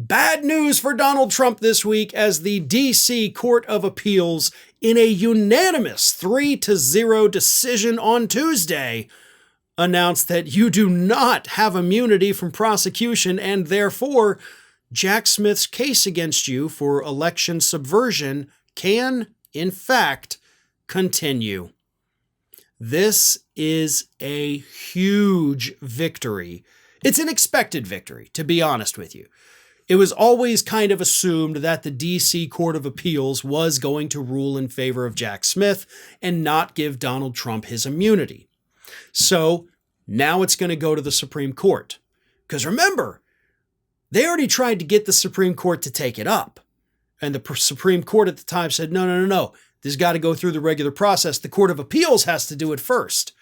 Bad news for Donald Trump this week as the D.C. Court of Appeals, in a unanimous 3-0 decision on Tuesday, announced that you do not have immunity from prosecution and therefore Jack Smith's case against you for election subversion can, in fact, continue. This is a huge victory. It's an expected victory, to be honest with you. It was always kind of assumed that the D.C. Court of Appeals was going to rule in favor of Jack Smith and not give Donald Trump his immunity. So now it's going to go to the Supreme Court. Because remember, they already tried to get the Supreme Court to take it up. And the Supreme Court at the time said, no. This has got to go through the regular process. The Court of Appeals has to do it first.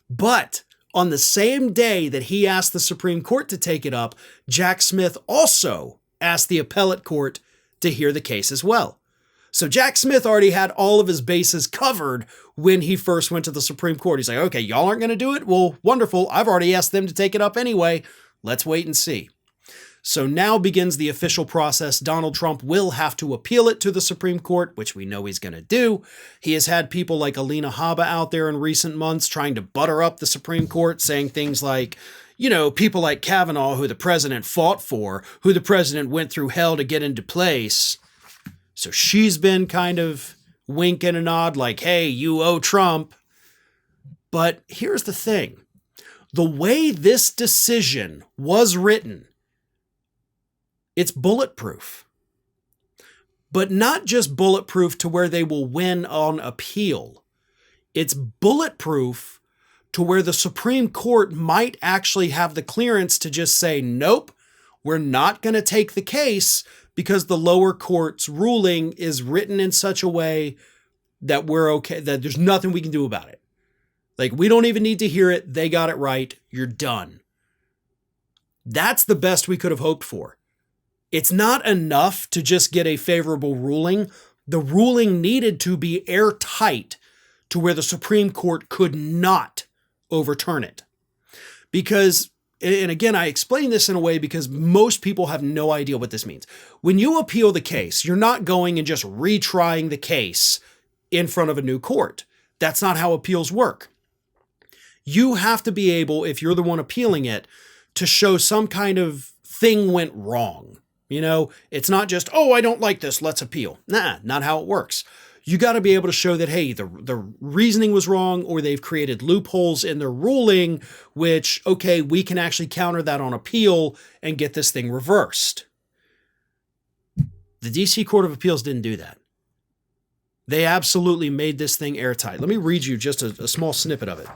But on the same day that he asked the Supreme Court to take it up, Jack Smith also asked the appellate court to hear the case as well. So Jack Smith already had all of his bases covered when he first went to the Supreme Court. He's like, okay, y'all aren't going to do it? Well, wonderful. I've already asked them to take it up anyway. Let's wait and see. So now begins the official process. Donald Trump will have to appeal it to the Supreme Court, which we know he's going to do. He has had people like Alina Habba out there in recent months trying to butter up the Supreme Court, saying things like, people like Kavanaugh, who the president fought for, who the president went through hell to get into place. So she's been kind of winking a nod like, hey, you owe Trump. But here's the thing. The way this decision was written, it's bulletproof, but not just bulletproof to where they will win on appeal. It's bulletproof to where the Supreme Court might actually have the clearance to just say, nope, we're not going to take the case because the lower court's ruling is written in such a way that we're okay, that there's nothing we can do about it. Like, we don't even need to hear it. They got it right. You're done. That's the best we could have hoped for. It's not enough to just get a favorable ruling. The ruling needed to be airtight to where the Supreme Court could not overturn it. Because, and again, I explain this in a way because most people have no idea what this means. When you appeal the case, you're not going and just retrying the case in front of a new court. That's not how appeals work. You have to be able, if you're the one appealing it, to show some kind of thing went wrong. It's not just, oh, I don't like this, let's appeal. Nah, not how it works. You got to be able to show that, hey, the reasoning was wrong, or they've created loopholes in their ruling, which, okay, we can actually counter that on appeal and get this thing reversed. The D.C. Court of Appeals didn't do that. They absolutely made this thing airtight. Let me read you just a small snippet of it.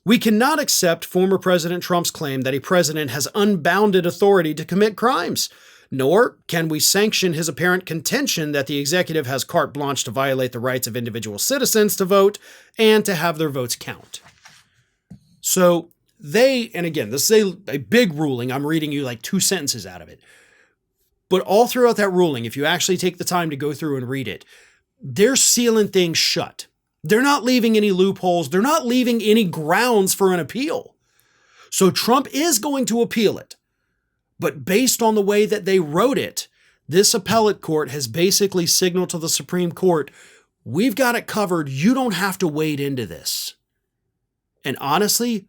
We cannot accept former President Trump's claim that a president has unbounded authority to commit crimes. Nor can we sanction his apparent contention that the executive has carte blanche to violate the rights of individual citizens to vote and to have their votes count. So and again, this is a big ruling. I'm reading you like 2 sentences out of it. But all throughout that ruling, if you actually take the time to go through and read it, they're sealing things shut. They're not leaving any loopholes. They're not leaving any grounds for an appeal. So Trump is going to appeal it. But based on the way that they wrote it, this appellate court has basically signaled to the Supreme Court, we've got it covered. You don't have to wade into this. And honestly,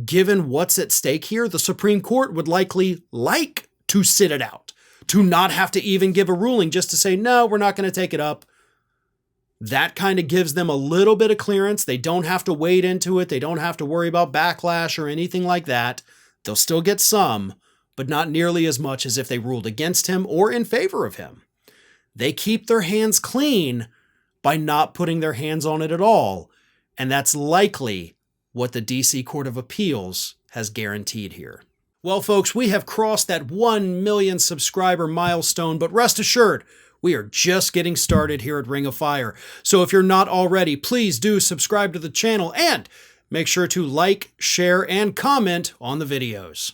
given what's at stake here, the Supreme Court would likely like to sit it out, to not have to even give a ruling, just to say, no, we're not going to take it up. That kind of gives them a little bit of clearance. They don't have to wade into it. They don't have to worry about backlash or anything like that. They'll still get some, but not nearly as much as if they ruled against him or in favor of him. They keep their hands clean by not putting their hands on it at all, and that's likely what the D.C. Court of Appeals has guaranteed here. Well, folks, we have crossed that 1 million subscriber milestone, but rest assured, we are just getting started here at Ring of Fire. So if you're not already, please do subscribe to the channel and make sure to like, share, and comment on the videos.